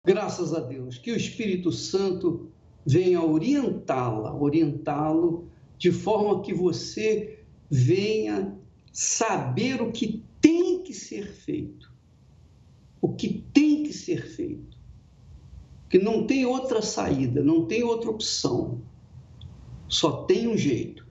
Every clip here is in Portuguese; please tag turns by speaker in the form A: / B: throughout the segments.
A: Graças a Deus, que o Espírito Santo venha orientá-lo de forma que você venha saber o que tem que ser feito. O que tem que ser feito. Que não tem outra saída, não tem outra opção. Só tem um jeito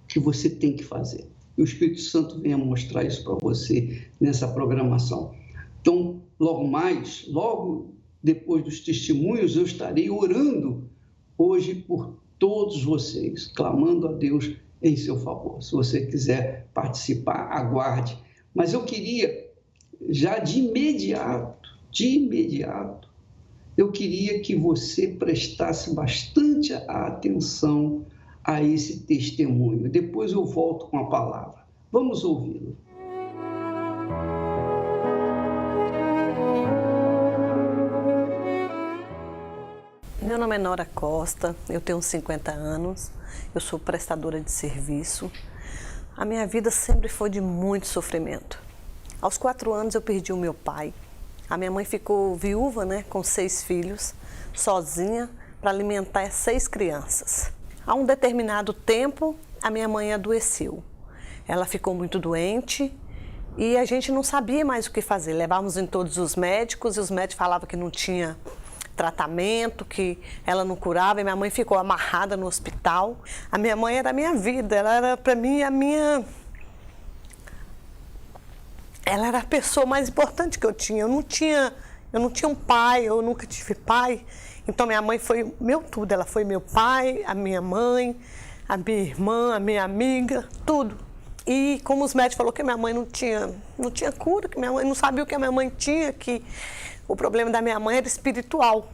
A: que você tem que fazer. E o Espírito Santo venha mostrar isso para você nessa programação. Então, logo depois dos testemunhos, eu estarei orando hoje por todos vocês, clamando a Deus em seu favor. Se você quiser participar, aguarde. Mas eu queria, já de imediato, eu queria que você prestasse bastante atenção a esse testemunho. Depois eu volto com a palavra. Vamos ouvi-lo.
B: Meu nome é Nora Costa, eu tenho 50 anos, eu sou prestadora de serviço. A minha vida sempre foi de muito sofrimento. Aos 4 anos eu perdi o meu pai. A minha mãe ficou viúva, com 6 filhos, sozinha, para alimentar 6 crianças. A um determinado tempo, a minha mãe adoeceu. Ela ficou muito doente e a gente não sabia mais o que fazer. Levávamos em todos os médicos e os médicos falavam que não tinha tratamento, que ela não curava, e minha mãe ficou amarrada no hospital. A minha mãe era a minha vida, ela era para mim ela era a pessoa mais importante que eu tinha. Eu não tinha um pai, eu nunca tive pai. Então minha mãe foi meu tudo, ela foi meu pai, a minha mãe, a minha irmã, a minha amiga, tudo. E como os médicos falaram que minha mãe não tinha cura, que minha mãe não sabia o que a minha mãe tinha, que o problema da minha mãe era espiritual.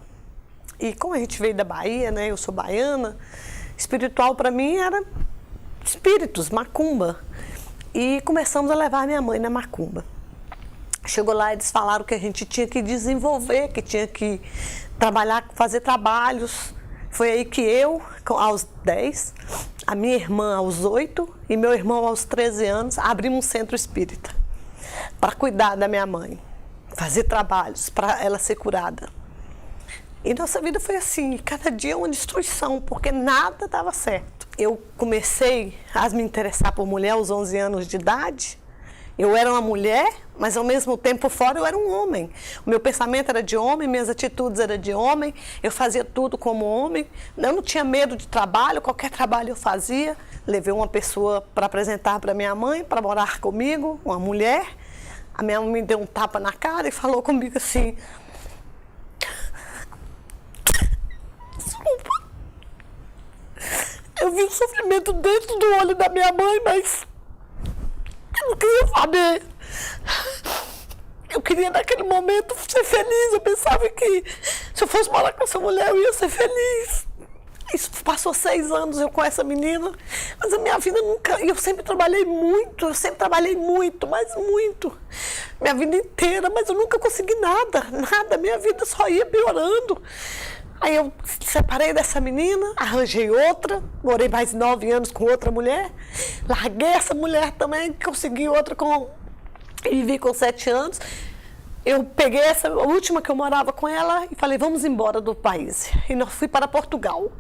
B: E como a gente veio da Bahia, eu sou baiana, espiritual para mim era espíritos, macumba. E começamos a levar minha mãe na macumba. Chegou lá e eles falaram que a gente tinha que desenvolver, que tinha que trabalhar, fazer trabalhos. Foi aí que eu, aos 10, a minha irmã aos 8 e meu irmão aos 13 anos, abrimos um centro espírita para cuidar da minha mãe, fazer trabalhos para ela ser curada. E nossa vida foi assim, cada dia uma destruição, porque nada dava certo. Eu comecei a me interessar por mulher aos 11 anos de idade. Eu era uma mulher, mas ao mesmo tempo fora eu era um homem. O meu pensamento era de homem, minhas atitudes eram de homem, eu fazia tudo como homem. Eu não tinha medo de trabalho, qualquer trabalho eu fazia. Levei uma pessoa para apresentar para minha mãe, para morar comigo, uma mulher. A minha mãe me deu um tapa na cara e falou comigo assim: desculpa, eu vi o sofrimento dentro do olho da minha mãe, mas eu não queria saber. Eu queria naquele momento ser feliz. Eu pensava que se eu fosse morar com essa mulher eu ia ser feliz. Isso passou 6 anos eu com essa menina, mas a minha vida nunca... Eu sempre trabalhei muito, mas muito. Minha vida inteira, mas eu nunca consegui nada. Minha vida só ia piorando. Aí eu separei dessa menina, arranjei outra, morei mais 9 anos com outra mulher, larguei essa mulher também, consegui outra e vivi com 7 anos. Eu peguei essa a última que eu morava com ela e falei, vamos embora do país. E eu fui para Portugal.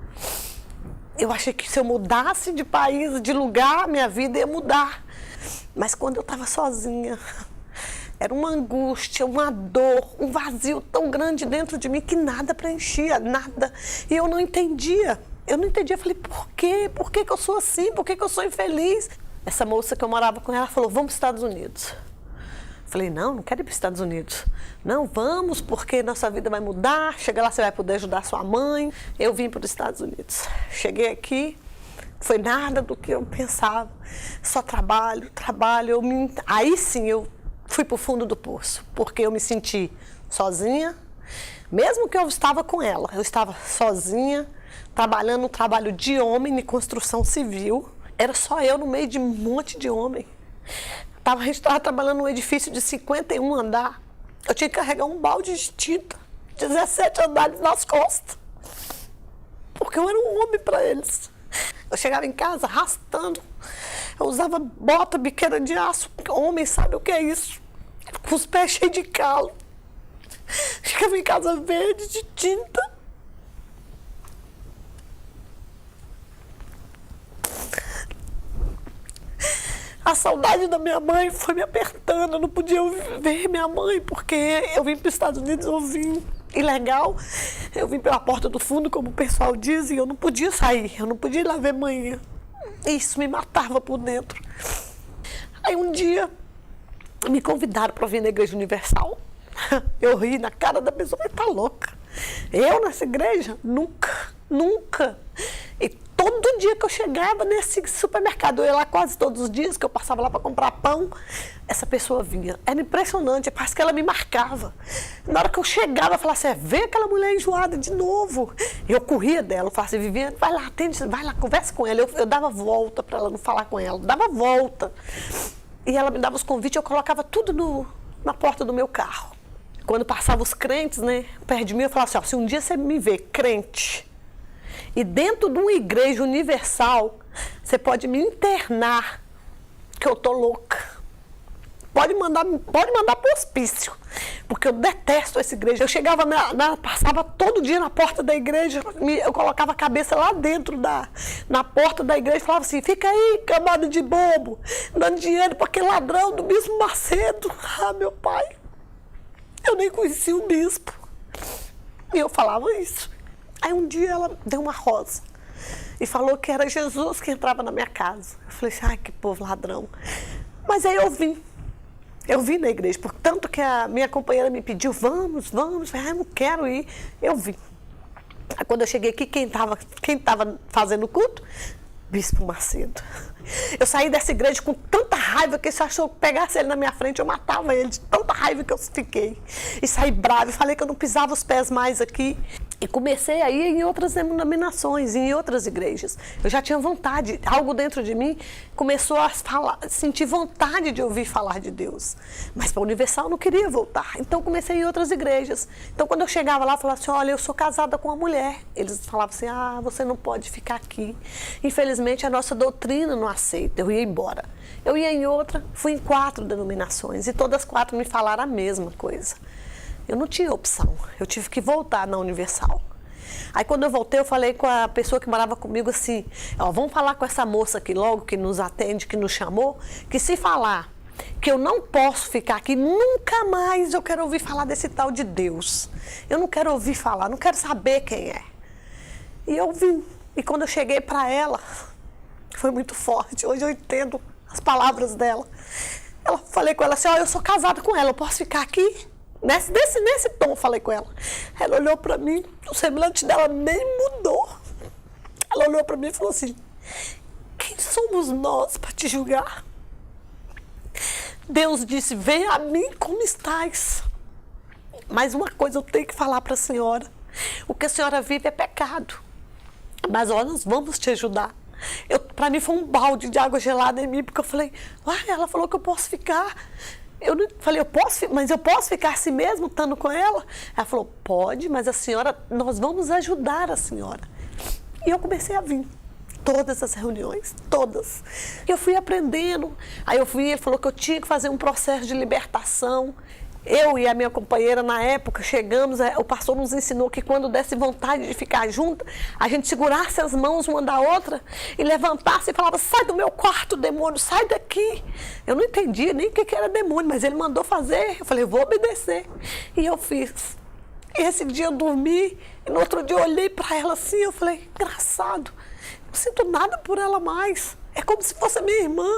B: Eu achei que se eu mudasse de país, de lugar, minha vida ia mudar. Mas quando eu estava sozinha, era uma angústia, uma dor, um vazio tão grande dentro de mim que nada preenchia, nada. E eu não entendia. Eu falei, por quê? Por que eu sou assim? Por que eu sou infeliz? Essa moça que eu morava com ela falou, vamos para os Estados Unidos. Falei, não quero ir para os Estados Unidos. Não, vamos, porque nossa vida vai mudar. Chega lá, você vai poder ajudar sua mãe. Eu vim para os Estados Unidos. Cheguei aqui, foi nada do que eu pensava. Só trabalho. Aí sim eu fui para o fundo do poço, porque eu me senti sozinha. Mesmo que eu estava com ela, eu estava sozinha, trabalhando um trabalho de homem, de construção civil. Era só eu no meio de um monte de homem. A gente estava trabalhando num edifício de 51 andar. Eu tinha que carregar um balde de tinta, 17 andares nas costas. Porque eu era um homem para eles. Eu chegava em casa arrastando. Eu usava bota, biqueira de aço. Homem sabe o que é isso. Com os pés cheios de calo. Chegava em casa verde de tinta. A saudade da minha mãe foi me apertando, eu não podia ver minha mãe, porque eu vim para os Estados Unidos, eu vim ilegal, eu vim pela porta do fundo, como o pessoal diz, e eu não podia sair, eu não podia ir lá ver mãe. Isso me matava por dentro. Aí um dia me convidaram para vir na Igreja Universal. Eu ri na cara da pessoa, falei, tá louca? Eu nessa igreja? Nunca. E todo dia que eu chegava nesse supermercado, eu ia lá quase todos os dias, que eu passava lá para comprar pão, essa pessoa vinha. Era impressionante, parece que ela me marcava. Na hora que eu chegava, eu falava assim, vê aquela mulher enjoada de novo. Eu corria dela, eu falava assim, Viviane, vai lá, atende, vai lá, conversa com ela. Eu dava volta para ela não falar com ela, dava volta. E ela me dava os convites, eu colocava tudo na porta do meu carro. Quando passavam os crentes, né, perto de mim, eu falava assim, ó, se um dia você me vê crente, e dentro de uma igreja universal, você pode me internar, que eu tô louca. Pode mandar pro hospício, porque eu detesto essa igreja. Eu chegava, passava todo dia na porta da igreja, eu colocava a cabeça lá dentro na porta da igreja e falava assim, fica aí, camada de bobo, dando dinheiro para aquele ladrão do Bispo Macedo. Ah, meu pai, eu nem conhecia o bispo. E eu falava isso. Aí um dia ela deu uma rosa e falou que era Jesus que entrava na minha casa. Eu falei assim, ai, que povo ladrão. Mas aí eu vim na igreja, portanto que a minha companheira me pediu, vamos. Eu falei, ai, não quero ir. Eu vim. Aí quando eu cheguei aqui, quem estava fazendo o culto? Bispo Macedo. Eu saí dessa igreja com tanta raiva que se achou que pegasse ele na minha frente, eu matava ele, de tanta raiva que eu fiquei. E saí brava, e falei que eu não pisava os pés mais aqui. E comecei a ir em outras denominações, em outras igrejas. Eu já tinha vontade, algo dentro de mim começou a sentir vontade de ouvir falar de Deus. Mas para a Universal eu não queria voltar. Então comecei em outras igrejas. Então quando eu chegava lá, eu falava assim, olha, eu sou casada com uma mulher. Eles falavam assim, ah, você não pode ficar aqui. Infelizmente a nossa doutrina não aceita. Eu ia embora. Eu ia em outra, fui em 4 denominações e todas as 4 me falaram a mesma coisa. Eu não tinha opção, eu tive que voltar na Universal. Aí quando eu voltei, eu falei com a pessoa que morava comigo assim, ó, vamos falar com essa moça aqui logo, que nos atende, que nos chamou, que se falar que eu não posso ficar aqui, nunca mais eu quero ouvir falar desse tal de Deus. Eu não quero ouvir falar, não quero saber quem é. E eu vim, e quando eu cheguei para ela, foi muito forte, hoje eu entendo as palavras dela. Falei com ela assim, ó, eu sou casada com ela, eu posso ficar aqui? Nesse tom eu falei com ela. Ela olhou para mim, o semblante dela nem mudou. Ela olhou para mim e falou assim, quem somos nós para te julgar? Deus disse, venha a mim como estás. Mas uma coisa eu tenho que falar para a senhora, o que a senhora vive é pecado, mas nós vamos te ajudar. Para mim foi um balde de água gelada em mim, porque eu falei, uai, ela falou que eu posso ficar. Eu falei, mas eu posso ficar assim mesmo, estando com ela? Ela falou, pode, mas a senhora, nós vamos ajudar a senhora. E eu comecei a vir, todas as reuniões, todas. E eu fui aprendendo, aí ele falou que eu tinha que fazer um processo de libertação. Eu e a minha companheira, na época, chegamos, o pastor nos ensinou que quando desse vontade de ficar junto, a gente segurasse as mãos uma da outra e levantasse e falava, sai do meu quarto, demônio, sai daqui. Eu não entendia nem o que era demônio, mas ele mandou fazer. Eu falei, vou obedecer. E eu fiz. E esse dia eu dormi, e no outro dia eu olhei para ela assim, eu falei, engraçado, não sinto nada por ela mais. É como se fosse a minha irmã.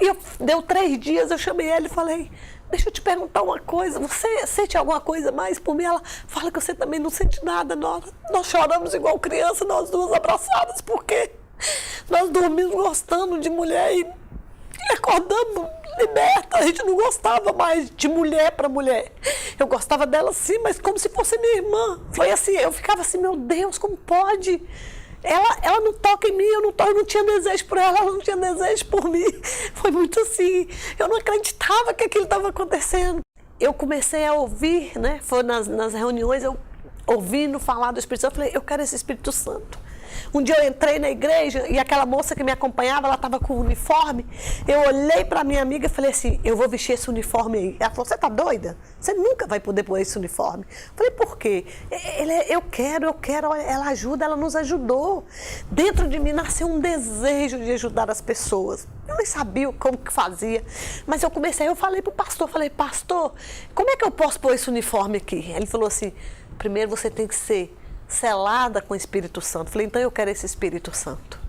B: E deu 3 dias, eu chamei ela e falei, deixa eu te perguntar uma coisa, você sente alguma coisa mais por mim? Ela fala que você também não sente nada. Nós choramos igual criança, nós duas abraçadas, porque nós dormimos gostando de mulher e acordamos liberta. A gente não gostava mais de mulher para mulher. Eu gostava dela sim, mas como se fosse minha irmã. Foi assim, eu ficava assim, meu Deus, como pode? Ela não toca em mim, eu não tinha desejo por ela não tinha desejo por mim. Foi muito assim, eu não acreditava que aquilo estava acontecendo. Eu comecei a ouvir, né? Foi nas reuniões, eu ouvindo falar do Espírito Santo, eu falei, eu quero esse Espírito Santo. Um dia eu entrei na igreja e aquela moça que me acompanhava, ela estava com o uniforme. Eu olhei para minha amiga e falei assim, eu vou vestir esse uniforme aí. Ela falou, você tá doida? Você nunca vai poder pôr esse uniforme. Eu falei, por quê? Eu quero, ela ajuda, ela nos ajudou. Dentro de mim nasceu um desejo de ajudar as pessoas. Eu nem sabia como que fazia, mas eu falei pro pastor, pastor, como é que eu posso pôr esse uniforme aqui? Ele falou assim, primeiro você tem que ser selada com o Espírito Santo. Falei, então eu quero esse Espírito Santo.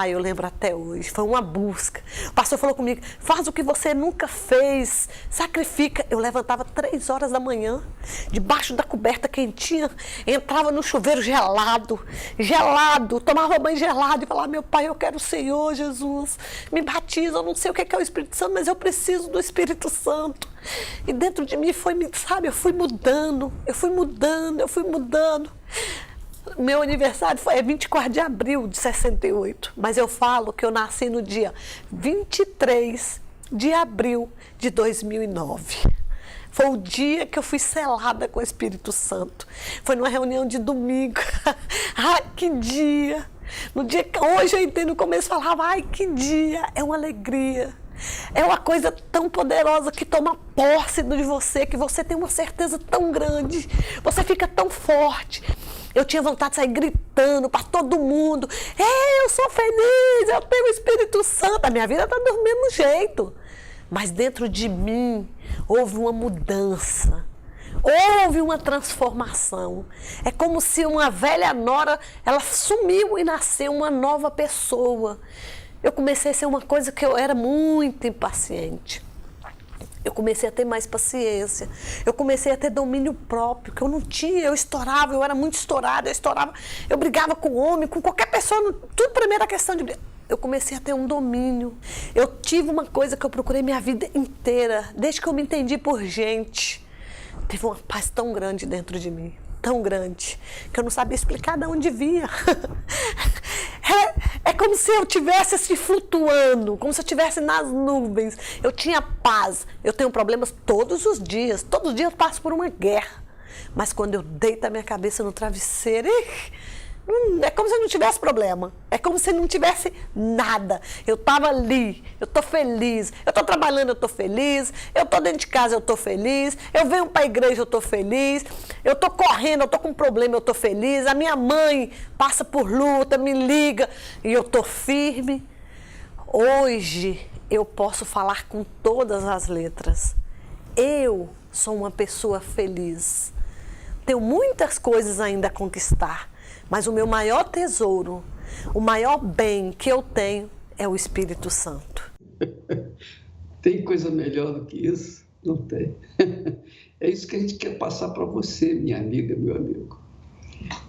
B: Eu lembro até hoje, foi uma busca. O pastor falou comigo, faz o que você nunca fez, sacrifica. Eu levantava 3 horas da manhã, debaixo da coberta quentinha, entrava no chuveiro gelado, tomava banho gelado e falava, meu Pai, eu quero o Senhor Jesus, me batiza, eu não sei o que é o Espírito Santo, mas eu preciso do Espírito Santo. E dentro de mim eu fui mudando. Meu aniversário é 24 de abril de 68, mas eu falo que eu nasci no dia 23 de abril de 2009. Foi o dia que eu fui selada com o Espírito Santo. Foi numa reunião de domingo. Que dia! No dia que hoje eu entendo como eles falavam, que dia! É uma alegria. É uma coisa tão poderosa que toma posse de você, que você tem uma certeza tão grande, você fica tão forte. Eu tinha vontade de sair gritando para todo mundo, eu sou feliz, eu tenho o Espírito Santo, a minha vida está do mesmo jeito. Mas dentro de mim houve uma mudança, houve uma transformação. É como se uma velha nora, ela sumiu e nasceu uma nova pessoa. Eu comecei a ser uma coisa que eu era muito impaciente. Eu comecei a ter mais paciência. Eu comecei a ter domínio próprio, que eu não tinha. Eu estourava, eu era muito estourada, eu brigava com o homem, com qualquer pessoa, tudo para mim era questão de briga. Eu comecei a ter um domínio. Eu tive uma coisa que eu procurei minha vida inteira, desde que eu me entendi por gente. Teve uma paz tão grande dentro de mim, tão grande, que eu não sabia explicar de onde vinha. É como se eu estivesse assim, flutuando, como se eu estivesse nas nuvens. Eu tinha paz. Eu tenho problemas todos os dias eu passo por uma guerra. Mas quando eu deito a minha cabeça no travesseiro, é como se eu não tivesse problema. É como se não tivesse nada. Eu estava ali, eu estou feliz. Eu estou trabalhando, eu estou feliz. Eu estou dentro de casa, eu estou feliz. Eu venho para a igreja, eu estou feliz. Eu estou correndo, eu estou com um problema, eu estou feliz. A minha mãe passa por luta, me liga e eu estou firme. Hoje eu posso falar com todas as letras. Eu sou uma pessoa feliz. Tenho muitas coisas ainda a conquistar. Mas o meu maior tesouro, o maior bem que eu tenho é o Espírito Santo.
A: Tem coisa melhor do que isso? Não tem. É isso que a gente quer passar para você, minha amiga, meu amigo.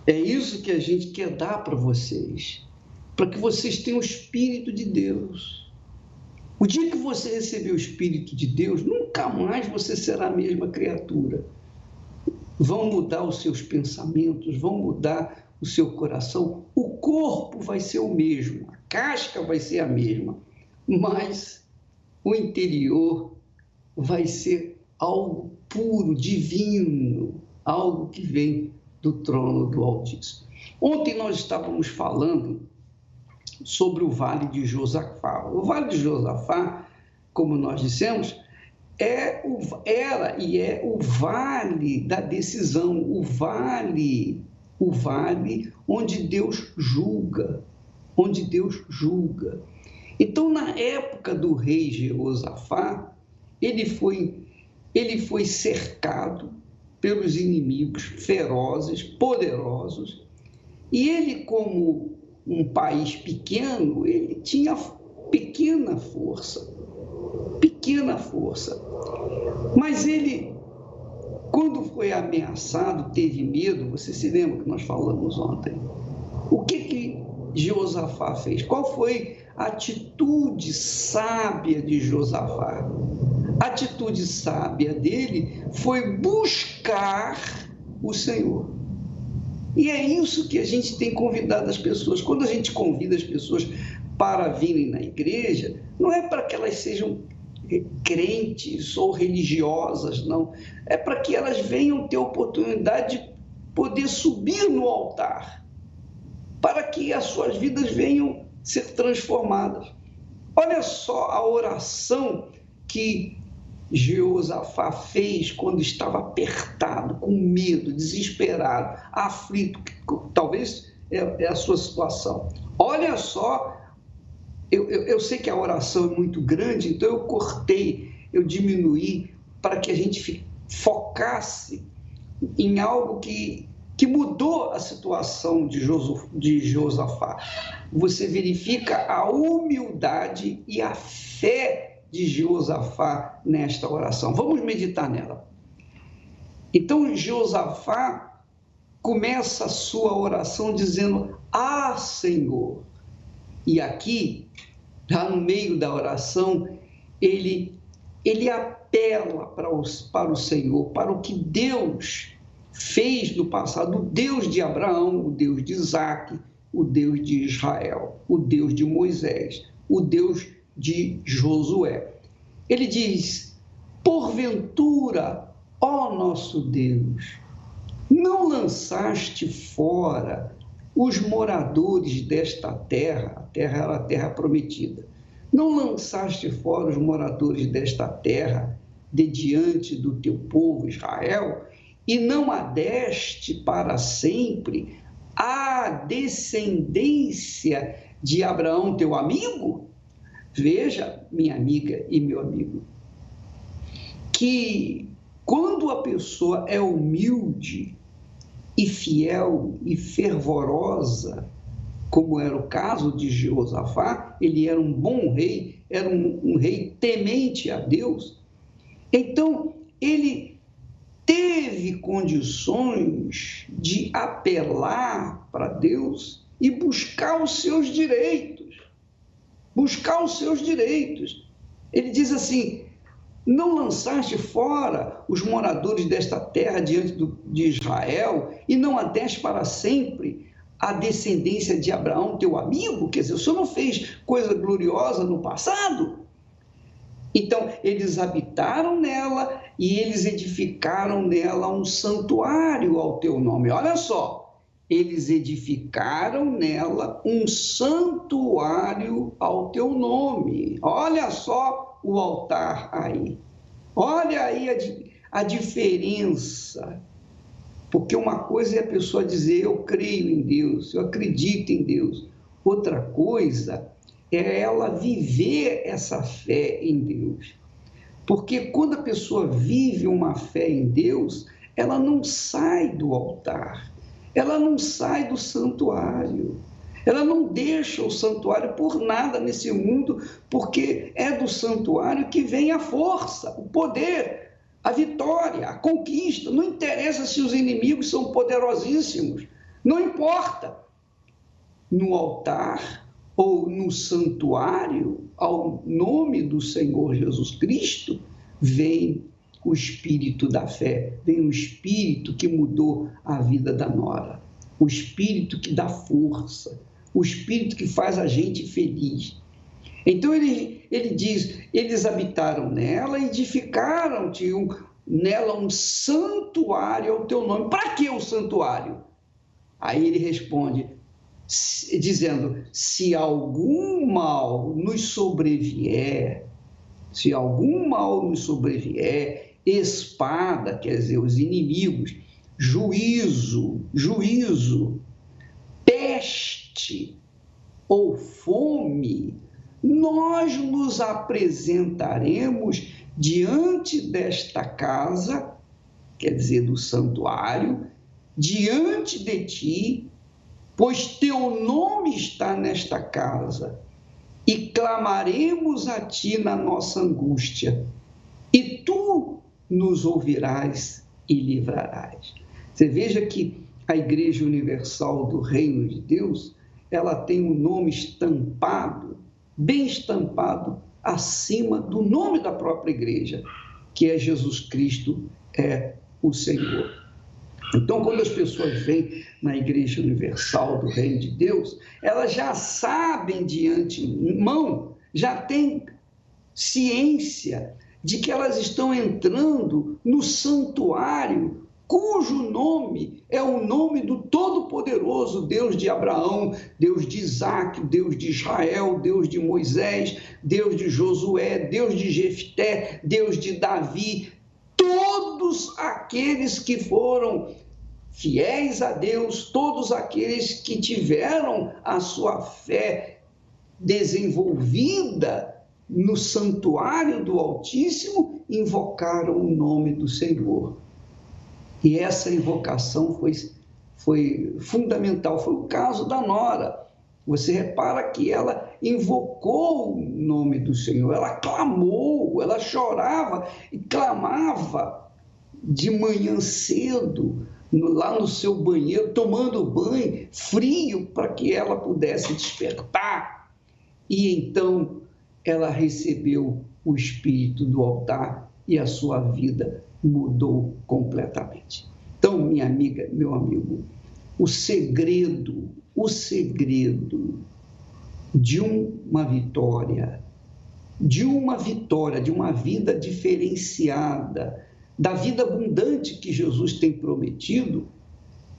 A: É isso que a gente quer dar para vocês, para que vocês tenham o Espírito de Deus. O dia que você receber o Espírito de Deus, nunca mais você será a mesma criatura. Vão mudar os seus pensamentos, vão mudar o seu coração, o corpo vai ser o mesmo, a casca vai ser a mesma, mas o interior vai ser algo puro, divino, algo que vem do trono do Altíssimo. Ontem nós estávamos falando sobre o Vale de Josafá. O Vale de Josafá, como nós dissemos, era e é o vale da decisão, o vale onde Deus julga, Então, na época do rei Jeosafá, ele foi cercado pelos inimigos ferozes, poderosos, e ele, como um país pequeno, ele tinha pequena força. Mas ele, quando foi ameaçado, teve medo. Você se lembra que nós falamos ontem? O que Jeosafá fez? Qual foi a atitude sábia de Josafá? A atitude sábia dele foi buscar o Senhor. E é isso que a gente tem convidado as pessoas. Quando a gente convida as pessoas para virem na igreja, não é para que elas sejam crentes ou religiosas, não. É para que elas venham ter oportunidade de poder subir no altar para que as suas vidas venham ser transformadas. Olha só a oração que Jeosafá fez quando estava apertado, com medo, desesperado, aflito, talvez é a sua situação. Olha só, eu sei que a oração é muito grande, então eu cortei, eu diminuí para que a gente focasse em algo que mudou a situação de Jeosafá. Você verifica a humildade e a fé de Jeosafá nesta oração. Vamos meditar nela. Então, Jeosafá começa a sua oração dizendo: Ah, Senhor. E aqui, já no meio da oração, ele apela para o Senhor, para o que Deus fez no passado, o Deus de Abraão, o Deus de Isaque, o Deus de Israel, o Deus de Moisés, o Deus de Josué. Ele diz: porventura, ó nosso Deus, não lançaste fora os moradores desta terra, a terra era a terra prometida, não lançaste fora os moradores desta terra de diante do teu povo Israel, e não adeste para sempre a descendência de Abraão, teu amigo? Veja, minha amiga e meu amigo, que quando a pessoa é humilde e fiel e fervorosa, como era o caso de Jeosafá, ele era um bom rei, era um rei temente a Deus, então ele teve condições de apelar para Deus e buscar os seus direitos. Buscar os seus direitos. Ele diz assim: não lançaste fora os moradores desta terra diante de Israel e não adeste para sempre a descendência de Abraão, teu amigo? Quer dizer, o Senhor não fez coisa gloriosa no passado? Então, eles habitaram nela e eles edificaram nela um santuário ao teu nome. Olha só, eles edificaram nela um santuário ao teu nome. Olha só o altar aí. Olha aí a diferença. Porque uma coisa é a pessoa dizer: eu creio em Deus, eu acredito em Deus. Outra coisa é ela viver essa fé em Deus. Porque quando a pessoa vive uma fé em Deus, ela não sai do altar, ela não sai do santuário, ela não deixa o santuário por nada nesse mundo, porque é do santuário que vem a força, o poder, a vitória, a conquista. Não interessa se os inimigos são poderosíssimos, não importa. No altar ou no santuário, ao nome do Senhor Jesus Cristo, vem o espírito da fé, vem o espírito que mudou a vida da nora, o espírito que dá força, o espírito que faz a gente feliz. Então ele diz: eles habitaram nela, edificaram nela um santuário ao teu nome. Para que o santuário? Aí ele responde, dizendo: se algum mal nos sobrevier, espada, quer dizer, os inimigos, juízo, peste ou fome, nós nos apresentaremos diante desta casa, quer dizer, do santuário, diante de ti, pois teu nome está nesta casa, e clamaremos a ti na nossa angústia, e tu nos ouvirás e livrarás. Você veja que a Igreja Universal do Reino de Deus, ela tem um nome estampado, bem estampado, acima do nome da própria igreja, que é Jesus Cristo, é o Senhor. Então, quando as pessoas vêm na Igreja Universal do Reino de Deus, elas já sabem de antemão, já têm ciência de que elas estão entrando no santuário cujo nome é o nome do Todo-Poderoso, Deus de Abraão, Deus de Isaac, Deus de Israel, Deus de Moisés, Deus de Josué, Deus de Jefté, Deus de Davi, todos aqueles que foram fiéis a Deus, todos aqueles que tiveram a sua fé desenvolvida no santuário do Altíssimo, invocaram o nome do Senhor. E essa invocação foi fundamental. Foi o caso da Nora. Você repara que ela invocou o nome do Senhor, ela clamou, ela chorava e clamava de manhã cedo, lá no seu banheiro, tomando banho frio, para que ela pudesse despertar. E então ela recebeu o Espírito do altar e a sua vida mudou completamente. Então, minha amiga, meu amigo, o segredo de uma vitória, de uma vida diferenciada, da vida abundante que Jesus tem prometido,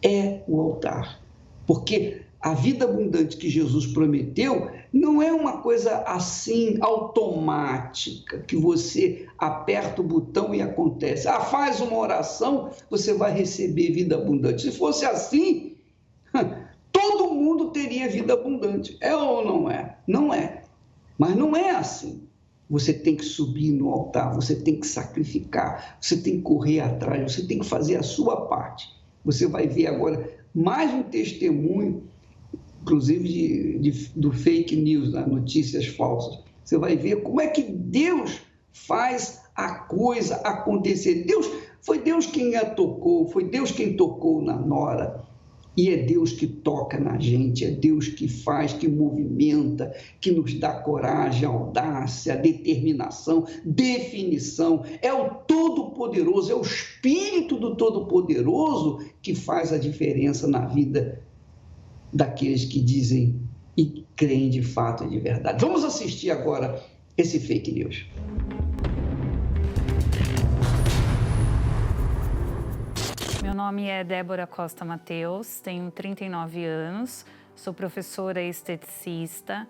A: é o altar. Porque a vida abundante que Jesus prometeu não é uma coisa assim automática, que você aperta o botão e acontece. Faz uma oração, você vai receber vida abundante. Se fosse assim, todo mundo teria vida abundante. É ou não é? Não é. Mas não é assim. Você tem que subir no altar, você tem que sacrificar, você tem que correr atrás, você tem que fazer a sua parte. Você vai ver agora mais um testemunho, inclusive do fake news, das notícias falsas. Você vai ver como é que Deus faz a coisa acontecer. Foi Deus quem a tocou, foi Deus quem tocou na Nora. E é Deus que toca na gente, é Deus que faz, que movimenta, que nos dá coragem, audácia, determinação, definição. É o Todo-Poderoso, é o Espírito do Todo-Poderoso que faz a diferença na vida daqueles que dizem e creem de fato e de verdade. Vamos assistir agora esse fake news.
C: Meu nome é Débora Costa Mateus, tenho 39 anos, sou professora e esteticista.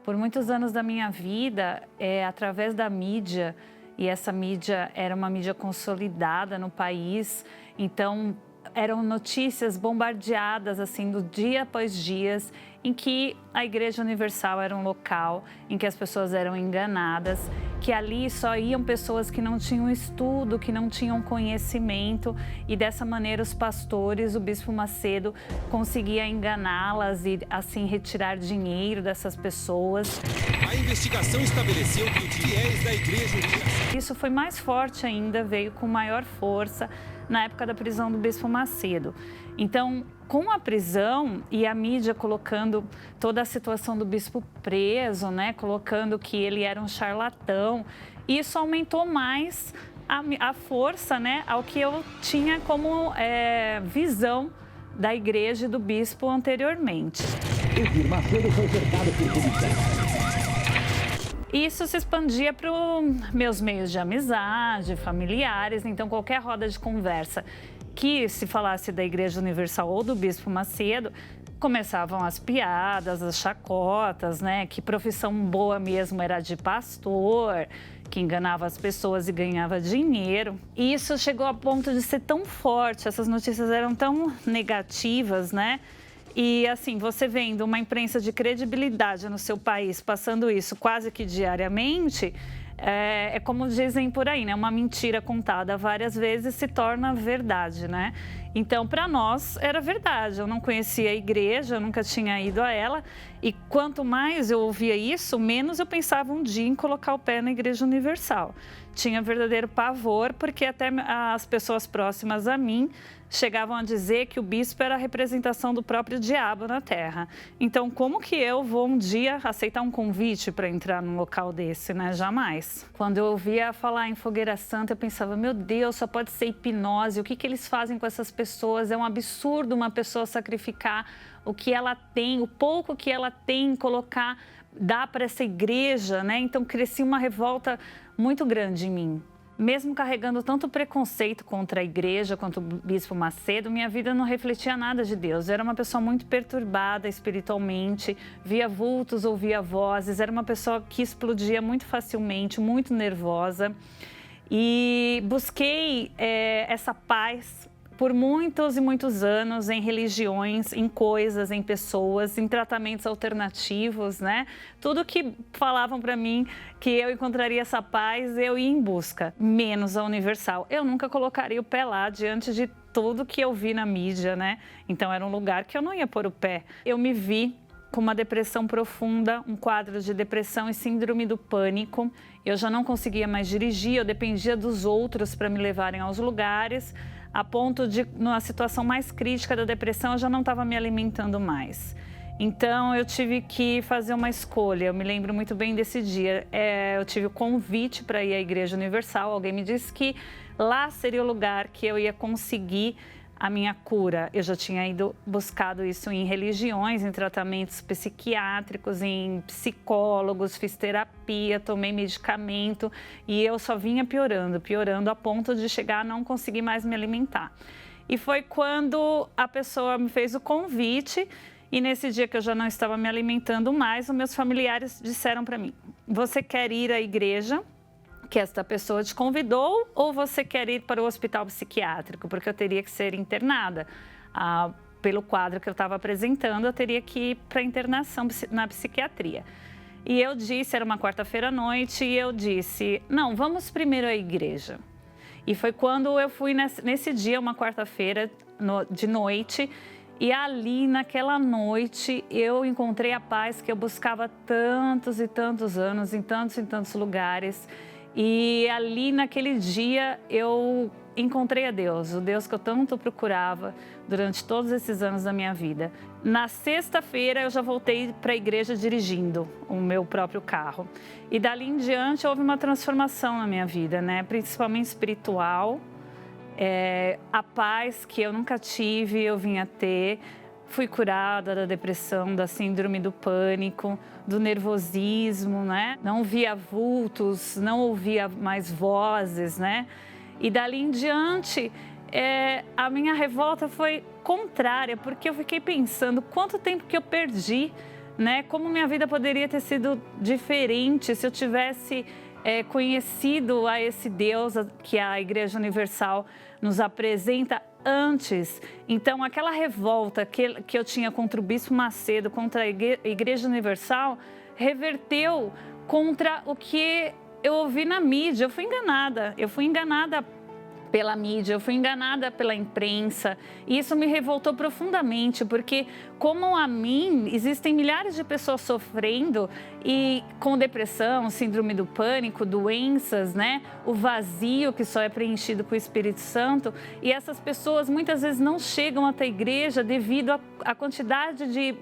C: Por muitos anos da minha vida, através da mídia, e essa mídia era uma mídia consolidada no país, então eram notícias bombardeadas assim do dia após dias, em que a Igreja Universal era um local em que as pessoas eram enganadas, que ali só iam pessoas que não tinham estudo, que não tinham conhecimento, e dessa maneira os pastores, o Bispo Macedo, conseguia enganá-las e assim retirar dinheiro dessas pessoas.
D: A investigação estabeleceu que os fiéis da Igreja Universal...
C: Isso foi mais forte ainda, veio com maior força na época da prisão do Bispo Macedo. Então, com a prisão e a mídia colocando toda a situação do bispo preso, né, colocando que ele era um charlatão, isso aumentou mais a força, né, ao que eu tinha como visão da igreja e do bispo anteriormente.
E: O Macedo foi cercado por policiais.
C: Isso se expandia para os meus meios de amizade, familiares, então qualquer roda de conversa que se falasse da Igreja Universal ou do Bispo Macedo, começavam as piadas, as chacotas, né? Que profissão boa mesmo era de pastor, que enganava as pessoas e ganhava dinheiro. E isso chegou a ponto de ser tão forte, essas notícias eram tão negativas, né? E assim, você vendo uma imprensa de credibilidade no seu país passando isso quase que diariamente, é como dizem por aí, né? Uma mentira contada várias vezes se torna verdade, né? Então, para nós, era verdade. Eu não conhecia a igreja, eu nunca tinha ido a ela. E quanto mais eu ouvia isso, menos eu pensava um dia em colocar o pé na Igreja Universal. Tinha verdadeiro pavor, porque até as pessoas próximas a mim chegavam a dizer que o bispo era a representação do próprio diabo na terra. Então, como que eu vou um dia aceitar um convite para entrar num local desse, né? Jamais. Quando eu ouvia falar em fogueira santa, eu pensava, meu Deus, só pode ser hipnose. O que eles fazem com essas pessoas? É um absurdo uma pessoa sacrificar o que ela tem, o pouco que ela tem, dar para essa igreja, né? Então, crescia uma revolta muito grande em mim. Mesmo carregando tanto preconceito contra a igreja quanto o Bispo Macedo, minha vida não refletia nada de Deus. Eu era uma pessoa muito perturbada espiritualmente, via vultos, ouvia vozes, era uma pessoa que explodia muito facilmente, muito nervosa. E busquei essa paz por muitos e muitos anos em religiões, em coisas, em pessoas, em tratamentos alternativos, né? Tudo que falavam para mim que eu encontraria essa paz, eu ia em busca, menos a Universal. Eu nunca colocaria o pé lá diante de tudo que eu vi na mídia, né? Então era um lugar que eu não ia pôr o pé. Eu me vi com uma depressão profunda, um quadro de depressão e síndrome do pânico. Eu já não conseguia mais dirigir, eu dependia dos outros para me levarem aos lugares, a ponto de, numa situação mais crítica da depressão, eu já não estava me alimentando mais. Então, eu tive que fazer uma escolha. Eu me lembro muito bem desse dia. Eu tive o convite para ir à Igreja Universal. Alguém me disse que lá seria o lugar que eu ia conseguir a minha cura. Eu já tinha buscado isso em religiões, em tratamentos psiquiátricos, em psicólogos, fiz terapia, tomei medicamento e eu só vinha piorando a ponto de chegar a não conseguir mais me alimentar. E foi quando a pessoa me fez o convite e nesse dia que eu já não estava me alimentando mais, os meus familiares disseram para mim: você quer ir à igreja que esta pessoa te convidou ou você quer ir para o hospital psiquiátrico? Porque eu teria que ser internada. Pelo quadro que eu estava apresentando, eu teria que ir para internação na psiquiatria. E eu disse, era uma quarta-feira à noite, e eu disse, não, vamos primeiro à igreja. E foi quando eu fui nesse dia, uma quarta-feira de noite, e ali, naquela noite, eu encontrei a paz que eu buscava tantos e tantos anos, em tantos e tantos lugares. E ali, naquele dia, eu encontrei a Deus, o Deus que eu tanto procurava durante todos esses anos da minha vida. Na sexta-feira, eu já voltei para a igreja dirigindo o meu próprio carro. E dali em diante, houve uma transformação na minha vida, né? Principalmente espiritual. A paz que eu nunca tive, eu vim a ter. Fui curada da depressão, da síndrome do pânico, do nervosismo, né? Não via vultos, não ouvia mais vozes, né? E dali em diante, a minha revolta foi contrária, porque eu fiquei pensando quanto tempo que eu perdi, né? Como minha vida poderia ter sido diferente se eu tivesse conhecido a esse Deus que a Igreja Universal nos apresenta antes. Então, aquela revolta que eu tinha contra o Bispo Macedo, contra a Igreja Universal, reverteu contra o que eu ouvi na mídia. Eu fui enganada pela mídia, eu fui enganada pela imprensa e isso me revoltou profundamente, porque como a mim, existem milhares de pessoas sofrendo e com depressão, síndrome do pânico, doenças, né? O vazio que só é preenchido com o Espírito Santo, e essas pessoas muitas vezes não chegam até a igreja devido à quantidade de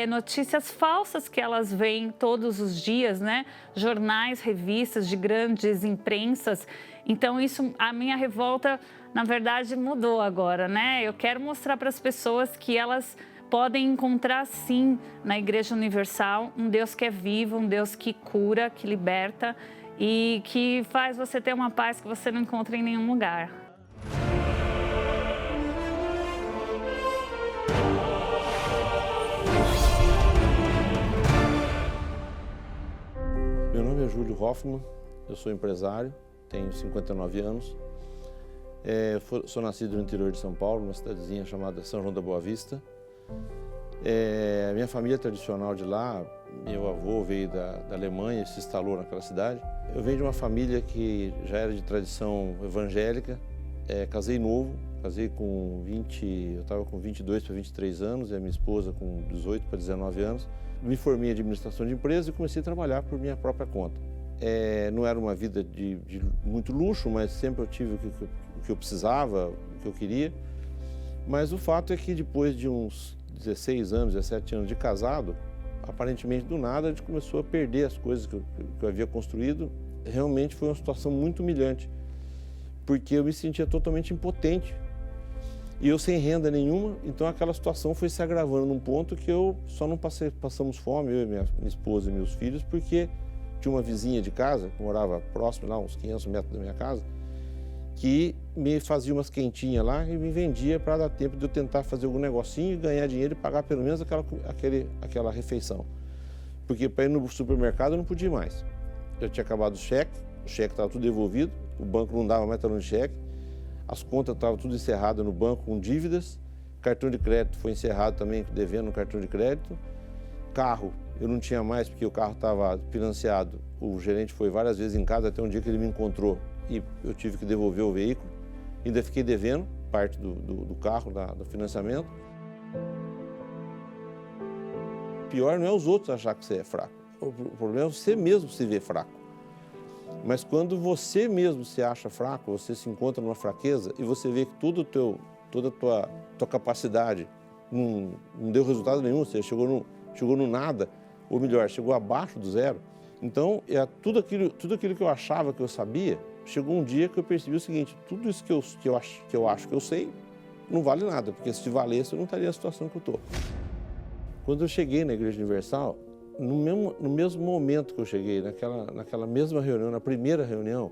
C: notícias falsas que elas veem todos os dias, né? Jornais, revistas de grandes imprensas. Então, a minha revolta, na verdade, mudou agora, né? Eu quero mostrar para as pessoas que elas podem encontrar, sim, na Igreja Universal, um Deus que é vivo, um Deus que cura, que liberta e que faz você ter uma paz que você não encontra em nenhum lugar.
F: Meu nome é Júlio Hoffman, eu sou empresário. Tenho 59 anos, sou nascido no interior de São Paulo, numa cidadezinha chamada São João da Boa Vista. A minha família tradicional de lá, meu avô veio da Alemanha e se instalou naquela cidade. Eu venho de uma família que já era de tradição evangélica, casei novo, casei com eu estava com 22 para 23 anos e a minha esposa com 18 para 19 anos. Me formei em administração de empresas e comecei a trabalhar por minha própria conta. Não era uma vida de muito luxo, mas sempre eu tive o que eu precisava, o que eu queria. Mas o fato é que depois de uns 16 anos, 17 anos de casado, aparentemente do nada a gente começou a perder as coisas que eu havia construído. Realmente foi uma situação muito humilhante, porque eu me sentia totalmente impotente. E eu sem renda nenhuma, então aquela situação foi se agravando num ponto que eu só não passamos fome, eu e minha esposa e meus filhos, porque tinha uma vizinha de casa, que morava próximo, lá uns 500 metros da minha casa, que me fazia umas quentinhas lá e me vendia para dar tempo de eu tentar fazer algum negocinho e ganhar dinheiro e pagar pelo menos aquela refeição. Porque para ir no supermercado eu não podia ir mais. Eu tinha acabado o cheque estava tudo devolvido, o banco não dava mais talão de cheque, as contas estavam tudo encerradas no banco com dívidas, cartão de crédito foi encerrado também, devendo no cartão de crédito, carro eu não tinha mais porque o carro estava financiado, o gerente foi várias vezes em casa até um dia que ele me encontrou e eu tive que devolver o veículo, ainda fiquei devendo parte do carro, do financiamento. Pior não é os outros achar que você é fraco, o problema é você mesmo se ver fraco. Mas quando você mesmo se acha fraco, você se encontra numa fraqueza e você vê que toda a tua capacidade não deu resultado nenhum, você chegou no nada, ou melhor, chegou abaixo do zero. Então, tudo aquilo que eu achava que eu sabia, chegou um dia que eu percebi o seguinte, tudo isso que eu acho que eu sei, não vale nada, porque se valesse eu não estaria na situação que eu estou. Quando eu cheguei na Igreja Universal, no mesmo momento que eu cheguei, naquela mesma reunião, na primeira reunião,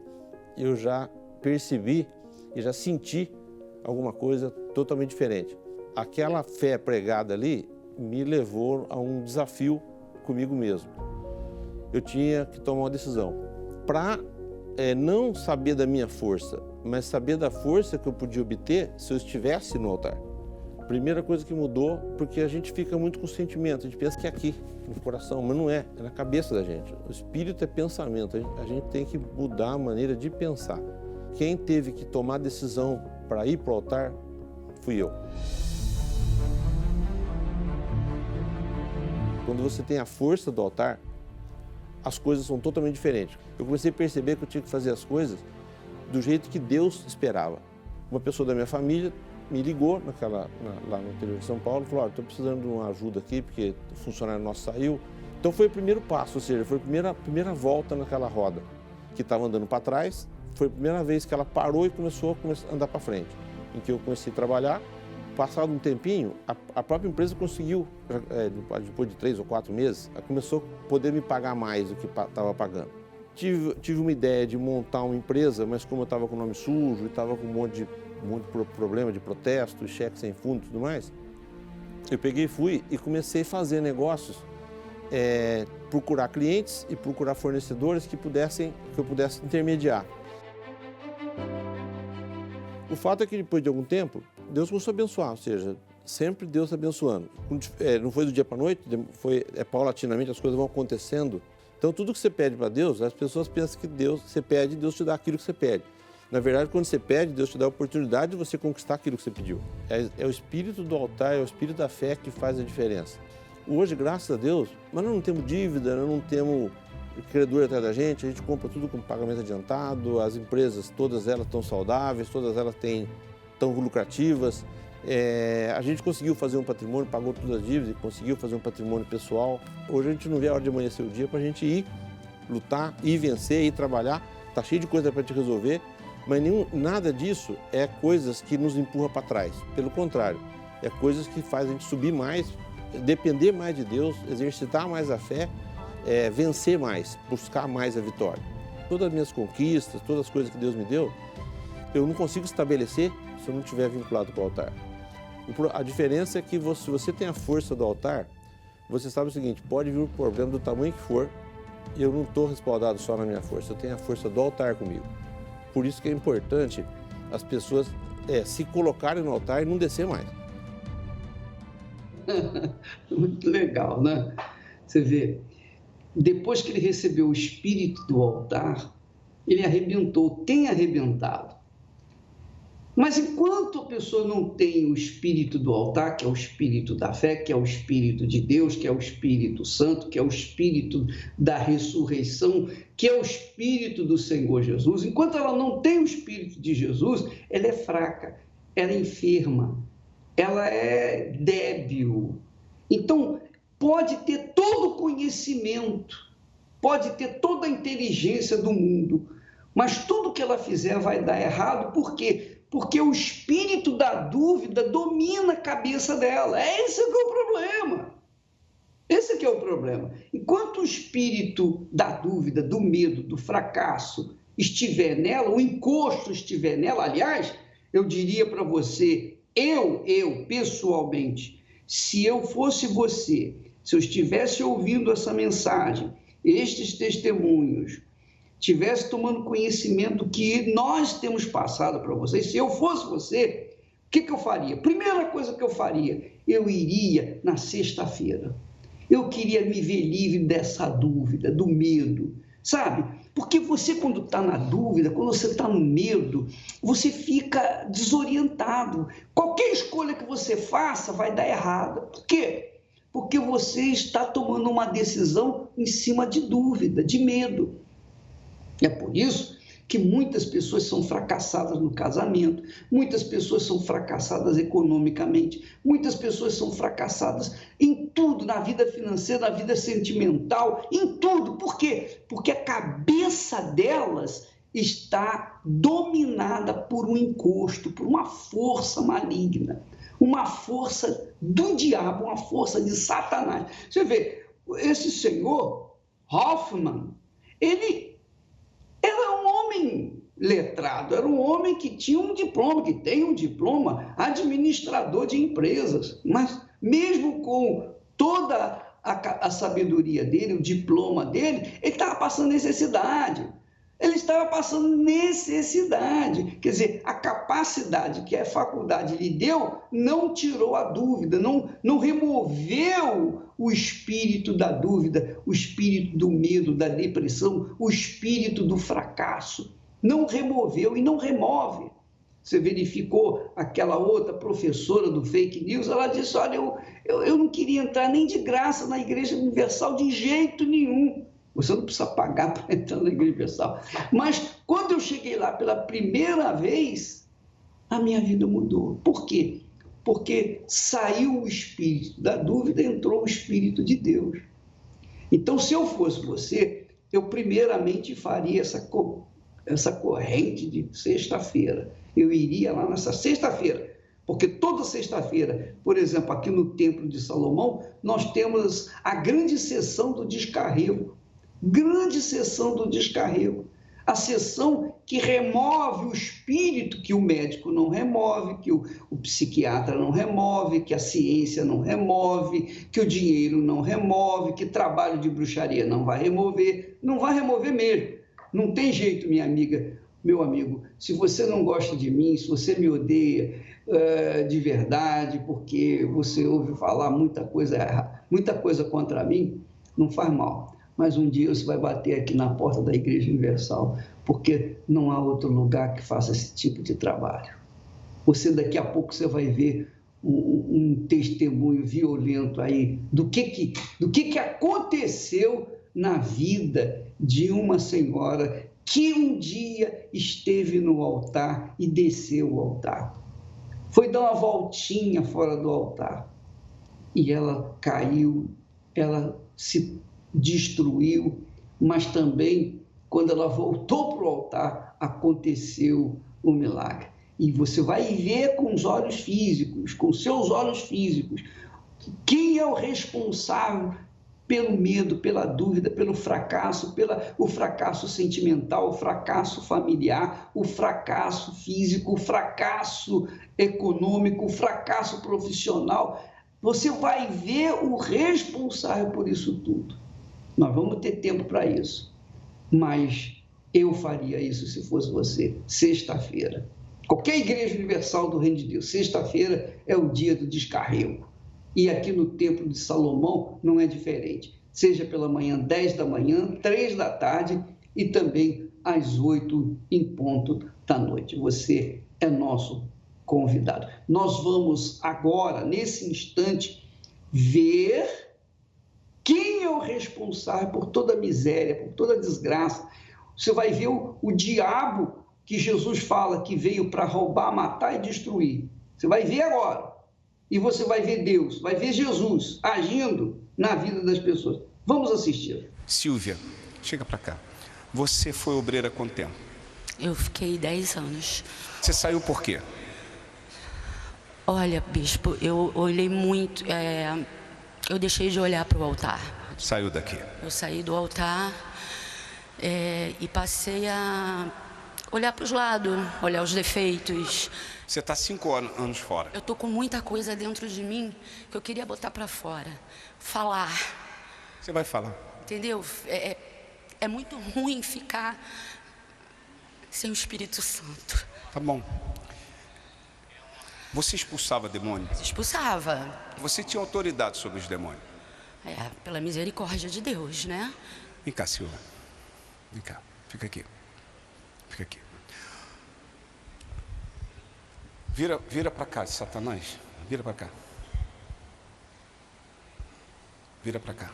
F: eu já percebi e já senti alguma coisa totalmente diferente. Aquela fé pregada ali me levou a um desafio comigo mesmo. Eu tinha que tomar uma decisão. Para não saber da minha força, mas saber da força que eu podia obter se eu estivesse no altar. Primeira coisa que mudou, porque a gente fica muito com sentimento, a gente pensa que é aqui, no coração, mas não é na cabeça da gente. O espírito é pensamento, a gente tem que mudar a maneira de pensar. Quem teve que tomar decisão para ir para o altar, fui eu. Quando você tem a força do altar, as coisas são totalmente diferentes. Eu comecei a perceber que eu tinha que fazer as coisas do jeito que Deus esperava. Uma pessoa da minha família me ligou lá no interior de São Paulo e falou, estou precisando de uma ajuda aqui, porque o funcionário nosso saiu. Então foi o primeiro passo, ou seja, foi a primeira volta naquela roda, que estava andando para trás, foi a primeira vez que ela parou e começou a andar para frente, em que eu comecei a trabalhar. Passado um tempinho, a própria empresa conseguiu, depois de 3 ou 4 meses, começou a poder me pagar mais do que estava pagando. Tive uma ideia de montar uma empresa, mas como eu estava com o nome sujo e estava com um monte de problema de protesto, cheque sem fundo e tudo mais, eu peguei, fui e comecei a fazer negócios, procurar clientes e procurar fornecedores que eu pudesse intermediar. O fato é que depois de algum tempo, Deus começou a abençoar, ou seja, sempre Deus abençoando. Não foi do dia para a noite, paulatinamente as coisas vão acontecendo. Então tudo que você pede para Deus, as pessoas pensam que você pede e Deus te dá aquilo que você pede. Na verdade, quando você pede, Deus te dá a oportunidade de você conquistar aquilo que você pediu. É o espírito do altar, é o espírito da fé que faz a diferença. Hoje, graças a Deus, mas nós não temos dívida, nós não temos credor atrás da gente compra tudo com pagamento adiantado, as empresas, todas elas estão saudáveis, todas elas estão lucrativas. A gente conseguiu fazer um patrimônio, pagou todas as dívidas, conseguiu fazer um patrimônio pessoal. Hoje a gente não vê a hora de amanhecer o dia para a gente ir lutar, ir vencer, ir trabalhar. Está cheio de coisa para a gente resolver. Mas nada disso é coisas que nos empurra para trás. Pelo contrário, é coisas que fazem a gente subir mais, depender mais de Deus, exercitar mais a fé, vencer mais, buscar mais a vitória. Todas as minhas conquistas, todas as coisas que Deus me deu, eu não consigo estabelecer se eu não estiver vinculado com o altar. A diferença é que se você tem a força do altar, você sabe o seguinte, pode vir um problema do tamanho que for, e eu não estou respaldado só na minha força, eu tenho a força do altar comigo. Por isso que é importante as pessoas se colocarem no altar e não descer mais.
A: Muito legal, né? Você vê, depois que ele recebeu o espírito do altar, ele arrebentou, tem arrebentado. Mas enquanto a pessoa não tem o espírito do altar, que é o espírito da fé, que é o espírito de Deus, que é o Espírito Santo, que é o espírito da ressurreição, que é o espírito do Senhor Jesus, enquanto ela não tem o espírito de Jesus, ela é fraca, ela é enferma, ela é débil. Então, pode ter todo o conhecimento, pode ter toda a inteligência do mundo, mas tudo que ela fizer vai dar errado, por quê? Porque o espírito da dúvida domina a cabeça dela. Esse que é o problema. Esse que é o problema. Enquanto o espírito da dúvida, do medo, do fracasso estiver nela, o encosto estiver nela, aliás, eu diria para você, eu, pessoalmente, se eu fosse você, se eu estivesse ouvindo essa mensagem, estes testemunhos, estivesse tomando conhecimento que nós temos passado para vocês, se eu fosse você, o que eu faria? Primeira coisa que eu faria, eu iria na sexta-feira. Eu queria me ver livre dessa dúvida, do medo, sabe? Porque você, quando está na dúvida, quando você está no medo, você fica desorientado. Qualquer escolha que você faça vai dar errada. Por quê? Porque você está tomando uma decisão em cima de dúvida, de medo. É por isso que muitas pessoas são fracassadas no casamento, muitas pessoas são fracassadas economicamente, muitas pessoas são fracassadas em tudo, na vida financeira, na vida sentimental, em tudo. Por quê? Porque a cabeça delas está dominada por um encosto, por uma força maligna, uma força do diabo, uma força de Satanás. Você vê, esse senhor Hoffman, ele era um homem letrado, era um homem que tinha um diploma, que tem um diploma, administrador de empresas, mas mesmo com toda a sabedoria dele, o diploma dele, ele estava passando necessidade. Ele estava passando necessidade. Quer dizer, a capacidade que a faculdade lhe deu não tirou a dúvida, não removeu o espírito da dúvida, o espírito do medo, da depressão, o espírito do fracasso. Não removeu e não remove. Você verificou aquela outra professora do fake news, ela disse, olha, eu não queria entrar nem de graça na Igreja Universal de jeito nenhum. Você não precisa pagar para entrar na Igreja Universal. Mas quando eu cheguei lá pela primeira vez, a minha vida mudou. Por quê? Porque saiu o espírito da dúvida, entrou o espírito de Deus. Então, se eu fosse você, eu primeiramente faria essa corrente de sexta-feira. Eu iria lá nessa sexta-feira, porque toda sexta-feira, por exemplo, aqui no Templo de Salomão, nós temos a grande sessão do descarrego. Grande sessão do descarrego. A sessão que remove o espírito que o médico não remove, que o psiquiatra não remove, que a ciência não remove, que o dinheiro não remove, que trabalho de bruxaria não vai remover. Não vai remover mesmo. Não tem jeito, minha amiga, meu amigo. Se você não gosta de mim, se você me odeia de verdade, porque você ouve falar muita coisa contra mim, não faz mal. Mas um dia você vai bater aqui na porta da Igreja Universal, porque não há outro lugar que faça esse tipo de trabalho. Daqui a pouco você vai ver um testemunho violento aí do que aconteceu na vida de uma senhora que um dia esteve no altar e desceu o altar. Foi dar uma voltinha fora do altar e ela caiu, ela se destruiu, mas também, quando ela voltou para o altar, aconteceu o milagre. E você vai ver com os olhos físicos, com seus olhos físicos, quem é o responsável pelo medo, pela dúvida, pelo fracasso, o fracasso sentimental, o fracasso familiar, o fracasso físico, o fracasso econômico, o fracasso profissional. Você vai ver o responsável por isso tudo. Nós vamos ter tempo para isso, mas eu faria isso se fosse você, sexta-feira. Qualquer Igreja Universal do Reino de Deus, sexta-feira é o dia do descarrego. E aqui no Templo de Salomão não é diferente. Seja pela manhã, 10 da manhã, 3 da tarde e também às 8 em ponto da noite. Você é nosso convidado. Nós vamos agora, nesse instante, ver quem é o responsável por toda a miséria, por toda a desgraça. Você vai ver o diabo que Jesus fala que veio para roubar, matar e destruir. Você vai ver agora. E você vai ver Deus, vai ver Jesus agindo na vida das pessoas. Vamos assistir.
G: Silvia, chega para cá. Você foi obreira há quanto tempo?
H: Eu fiquei 10 anos.
G: Você saiu por quê?
H: Olha, bispo, eu olhei muito... Eu deixei de olhar para o altar.
G: Saiu daqui?
H: Eu saí do altar, E passei a olhar para os lados, olhar os defeitos.
G: Você está 5 anos fora.
H: Eu tô com muita coisa dentro de mim que eu queria botar para fora. Falar.
G: Você vai falar.
H: Entendeu? É muito ruim ficar sem o Espírito Santo.
G: Tá bom. Você expulsava demônio?
H: Expulsava.
G: Você tinha autoridade sobre os demônios?
H: Pela misericórdia de Deus, né?
G: Vem cá, Silva. Vem cá. Fica aqui. Fica aqui. Vira para cá, Satanás. Vira para cá. Vira para cá.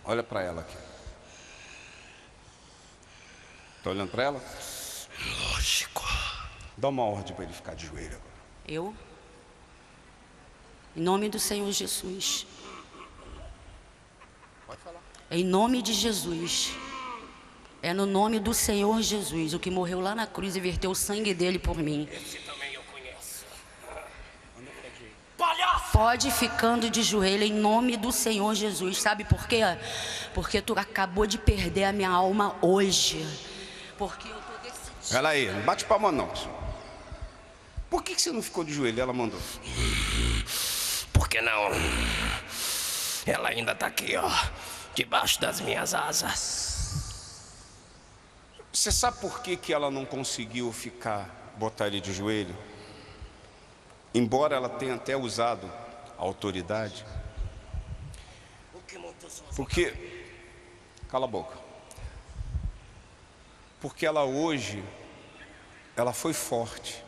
G: Olha para ela aqui. Tá olhando para ela?
I: Lógico.
G: Dá uma ordem para ele ficar de joelho agora.
H: Eu? Em nome do Senhor Jesus.
G: Pode falar.
H: Em nome de Jesus. É no nome do Senhor Jesus, o que morreu lá na cruz e verteu o sangue dele por mim.
I: Esse também eu conheço.
H: Pode ir ficando de joelho em nome do Senhor Jesus. Sabe por quê? Porque tu acabou de perder a minha alma hoje. Porque eu tô decidida.
G: Ela aí, não bate palma não. Por que você não ficou de joelho? Ela mandou.
I: Por que não? Ela ainda tá aqui, ó, debaixo das minhas asas.
G: Você sabe por que ela não conseguiu botar ele de joelho? Embora ela tenha até usado a autoridade. Porque, cala a boca. Porque ela hoje, ela foi forte.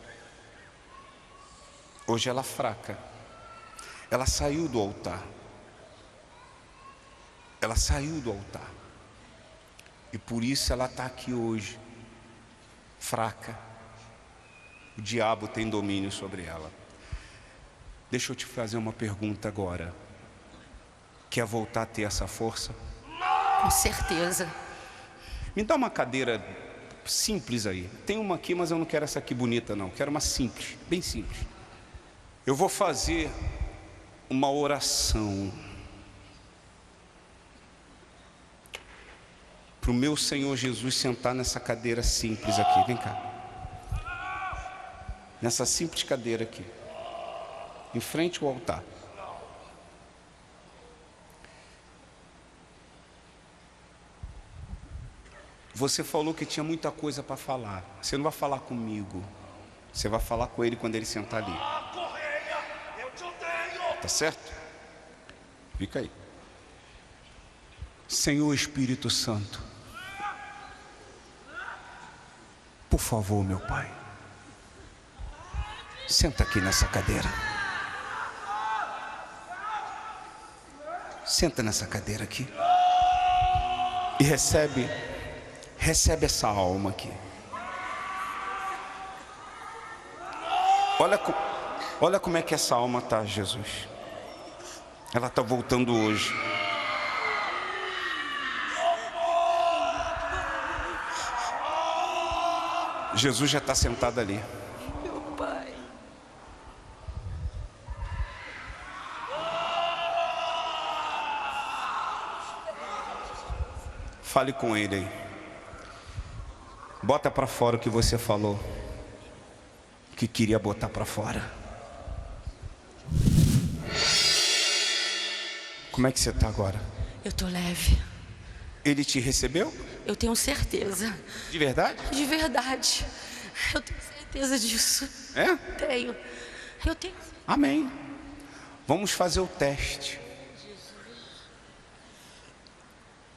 G: Hoje ela é fraca. Ela saiu do altar. Ela saiu do altar. E por isso ela está aqui hoje, fraca. O diabo tem domínio sobre ela. Deixa eu te fazer uma pergunta agora. Quer voltar a ter essa força?
H: Com certeza.
G: Me dá uma cadeira simples aí. Tem uma aqui, mas eu não quero essa aqui bonita não. Quero uma simples, bem simples. Eu vou fazer uma oração para o meu Senhor Jesus sentar nessa cadeira simples aqui. Vem cá. Nessa simples cadeira aqui. Em frente ao altar. Você falou que tinha muita coisa para falar. Você não vai falar comigo. Você vai falar com ele quando ele sentar ali. Tá certo? Fica aí. Senhor Espírito Santo, por favor, meu Pai, senta aqui nessa cadeira. Senta nessa cadeira aqui. E recebe essa alma aqui. Olha como é que essa alma está, Jesus. Ela está voltando hoje. Jesus já está sentado ali.
H: Meu Pai.
G: Fale com ele aí. Bota para fora o que você falou, que queria botar para fora. Como é que você está agora?
H: Eu tô leve.
G: Ele te recebeu?
H: Eu tenho certeza.
G: De verdade?
H: De verdade. Eu tenho certeza disso.
G: É?
H: Tenho. Eu tenho.
G: Amém. Vamos fazer o teste.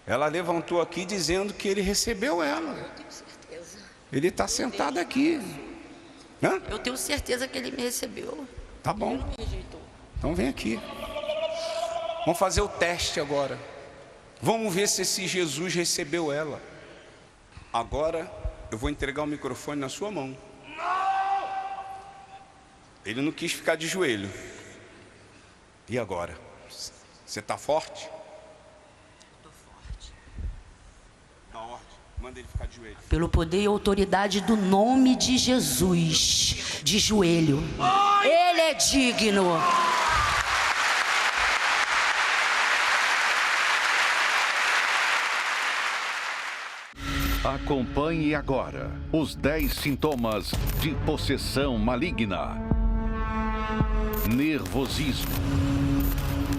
G: Ela levantou aqui dizendo que ele recebeu ela.
H: Eu tenho certeza.
G: Ele está sentado aqui. Hã?
H: Eu tenho certeza que ele me recebeu.
G: Tá bom.
H: Ele não me rejeitou.
G: Então vem aqui. Vamos fazer o teste agora. Vamos ver se esse Jesus recebeu ela. Agora eu vou entregar o microfone na sua mão. Ele não quis ficar de joelho. E agora? Você está forte?
H: Tô forte.
G: Dá ordem. Manda ele ficar de joelho.
H: Pelo poder e autoridade do nome de Jesus, de joelho. Ele é digno.
J: Acompanhe agora os 10 sintomas de possessão maligna: nervosismo,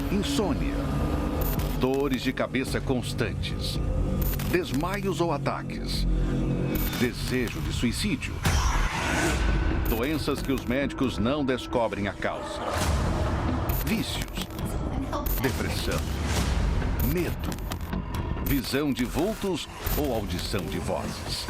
J: insônia, dores de cabeça constantes, desmaios ou ataques, desejo de suicídio, doenças que os médicos não descobrem a causa, vícios, depressão, medo, visão de vultos ou audição de vozes.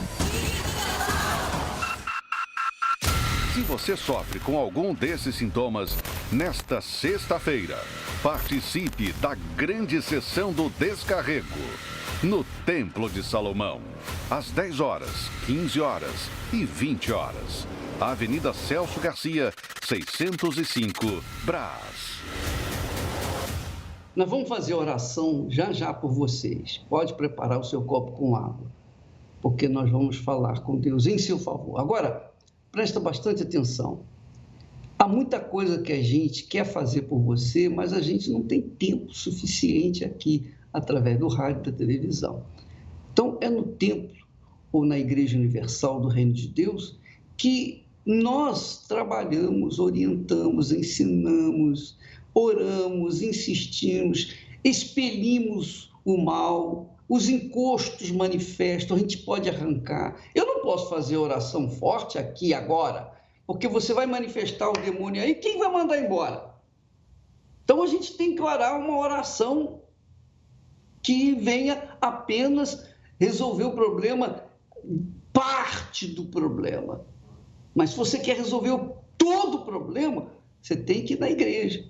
J: Se você sofre com algum desses sintomas, nesta sexta-feira, participe da grande sessão do descarrego no Templo de Salomão, às 10 horas, 15 horas e 20 horas. Avenida Celso Garcia, 605, Brás.
A: Nós vamos fazer oração já já por vocês. Pode preparar o seu copo com água, porque nós vamos falar com Deus em seu favor. Agora, presta bastante atenção. Há muita coisa que a gente quer fazer por você, mas a gente não tem tempo suficiente aqui, através do rádio e da televisão. Então, é no templo ou na Igreja Universal do Reino de Deus que nós trabalhamos, orientamos, ensinamos, oramos, insistimos, expelimos o mal, os encostos manifestam, a gente pode arrancar. Eu não posso fazer oração forte aqui agora, porque você vai manifestar o demônio aí, quem vai mandar embora? Então a gente tem que orar uma oração que venha apenas resolver o problema, parte do problema. Mas se você quer resolver todo o problema, você tem que ir na igreja.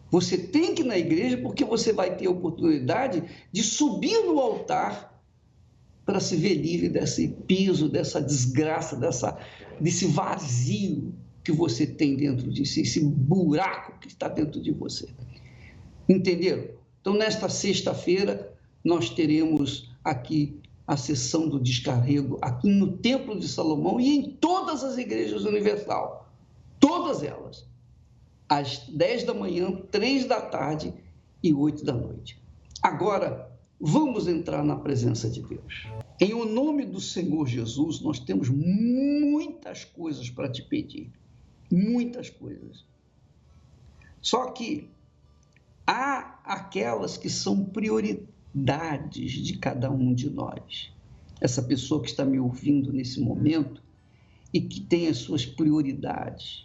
A: Você tem que ir na igreja porque você vai ter a oportunidade de subir no altar para se ver livre desse peso, dessa desgraça, desse vazio que você tem dentro de si, esse buraco que está dentro de você. Entenderam? Então, nesta sexta-feira, nós teremos aqui a sessão do descarrego, aqui no Templo de Salomão e em todas as igrejas universal, todas elas, às 10 da manhã, 3 da tarde e 8 da noite. Agora, vamos entrar na presença de Deus. Em o nome do Senhor Jesus, nós temos muitas coisas para te pedir, muitas coisas. Só que há aquelas que são prioridades de cada um de nós. Essa pessoa que está me ouvindo nesse momento e que tem as suas prioridades.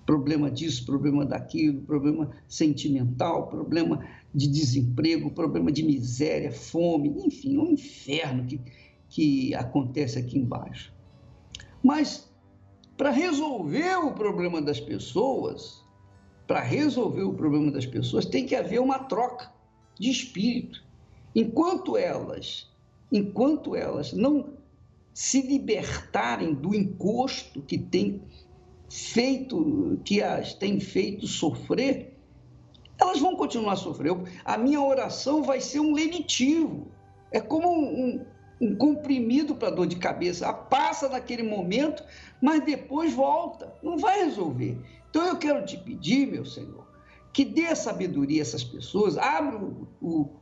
A: Problema disso, problema daquilo, problema sentimental, problema de desemprego, problema de miséria, fome, enfim, um inferno que acontece aqui embaixo. Mas, para resolver o problema das pessoas, tem que haver uma troca de espírito. Enquanto elas não se libertarem do encosto que as tem feito sofrer, elas vão continuar a sofrer. A minha oração vai ser um lenitivo. É como um comprimido para dor de cabeça. Passa naquele momento, mas depois volta. Não vai resolver. Então eu quero te pedir, meu Senhor, que dê sabedoria a essas pessoas, abra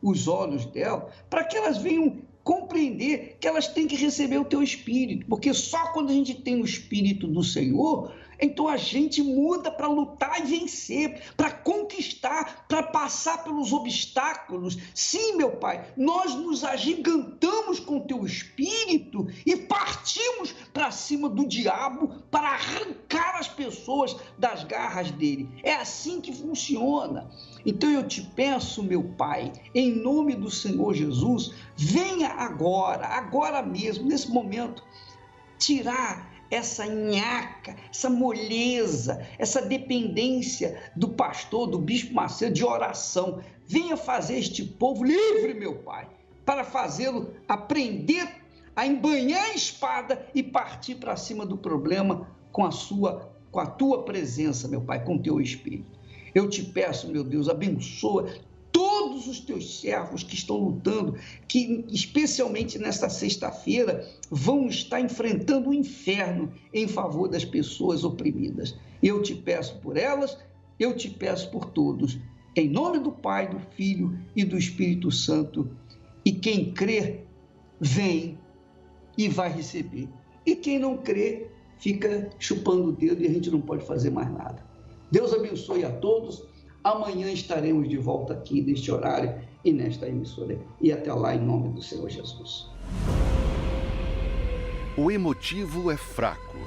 A: os olhos delas, para que elas venham compreender que elas têm que receber o teu Espírito, porque só quando a gente tem o Espírito do Senhor, então a gente muda para lutar e vencer, para conquistar, para passar pelos obstáculos. Sim, meu Pai, nós nos agigantamos com o teu Espírito e partimos para cima do diabo para arrancar as pessoas das garras dele. É assim que funciona. Então eu te peço, meu Pai, em nome do Senhor Jesus, venha agora mesmo, nesse momento, tirar essa nhaca, essa moleza, essa dependência do pastor, do bispo Macedo, de oração. Venha fazer este povo livre, meu Pai, para fazê-lo aprender a embanhar a espada e partir para cima do problema com a tua presença, meu Pai, com o teu Espírito. Eu te peço, meu Deus, abençoa todos os teus servos que estão lutando, que especialmente nesta sexta-feira vão estar enfrentando o inferno em favor das pessoas oprimidas. Eu te peço por elas, eu te peço por todos, em nome do Pai, do Filho e do Espírito Santo. E quem crê, vem. e vai receber. E quem não crê, fica chupando o dedo e a gente não pode fazer mais nada. Deus abençoe a todos. Amanhã estaremos de volta aqui neste horário e nesta emissora. E até lá, em nome do Senhor Jesus.
J: O emotivo é fraco,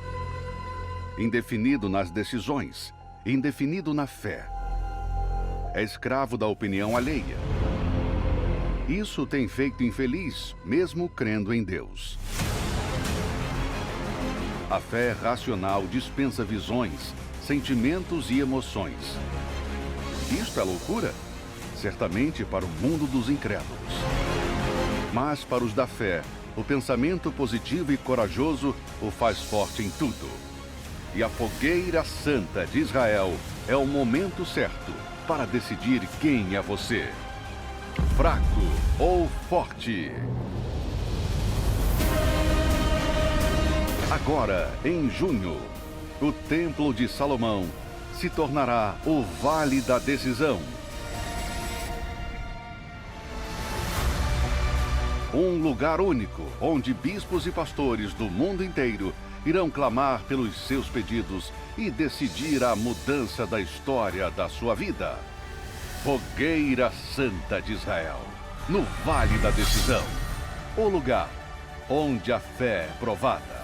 J: indefinido nas decisões, indefinido na fé. É escravo da opinião alheia. Isso tem feito infeliz, mesmo crendo em Deus. A fé racional dispensa visões, sentimentos e emoções. Isto é loucura? Certamente para o mundo dos incrédulos. Mas para os da fé, o pensamento positivo e corajoso o faz forte em tudo. E a fogueira santa de Israel é o momento certo para decidir quem é você. Fraco ou forte? Agora, em junho, o Templo de Salomão se tornará o Vale da Decisão. Um lugar único onde bispos e pastores do mundo inteiro irão clamar pelos seus pedidos e decidir a mudança da história da sua vida. Fogueira Santa de Israel, no Vale da Decisão. O lugar onde a fé é provada.